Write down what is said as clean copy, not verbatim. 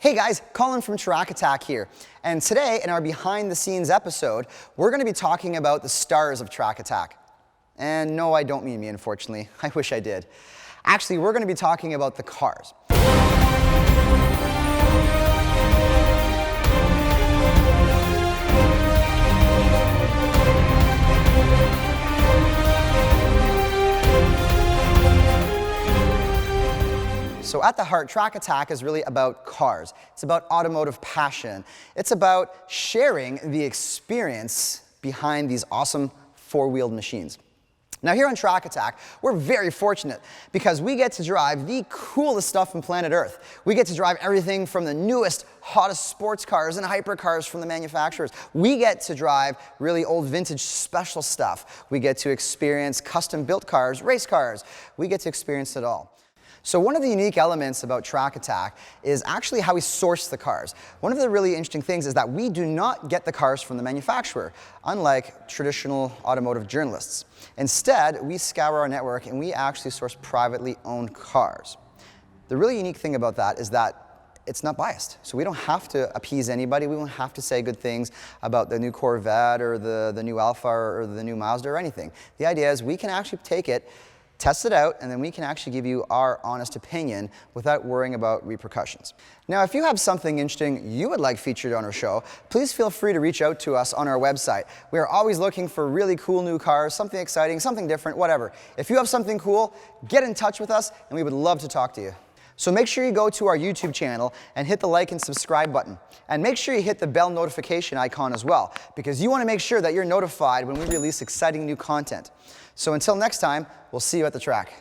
Hey guys, Colin from Track Attack here. And today, in our behind the scenes episode, we're going to be talking about the stars of Track Attack. And no, I don't mean me, unfortunately. I wish I did. Actually, we're going to be talking about the cars. So at the heart, Track Attack is really about cars. It's about automotive passion. It's about sharing the experience behind these awesome four-wheeled machines. Now here on Track Attack, we're very fortunate because we get to drive the coolest stuff on planet Earth. We get to drive everything from the newest, hottest sports cars and hypercars from the manufacturers. We get to drive really old vintage special stuff. We get to experience custom-built cars, race cars. We get to experience it all. So one of the unique elements about Track Attack is actually how we source the cars. One of the really interesting things is that we do not get the cars from the manufacturer, unlike traditional automotive journalists. Instead, we scour our network and we actually source privately owned cars. The really unique thing about that is that it's not biased. So we don't have to appease anybody. We won't have to say good things about the new Corvette or the new Alfa or the new Mazda or anything. The idea is we can actually take it, test it out, and then we can actually give you our honest opinion without worrying about repercussions. Now, if you have something interesting you would like featured on our show, please feel free to reach out to us on our website. We are always looking for really cool new cars, something exciting, something different, whatever. If you have something cool, get in touch with us, and we would love to talk to you. So make sure you go to our YouTube channel and hit the like and subscribe button. And make sure you hit the bell notification icon as well, because you want to make sure that you're notified when we release exciting new content. So until next time, we'll see you at the track.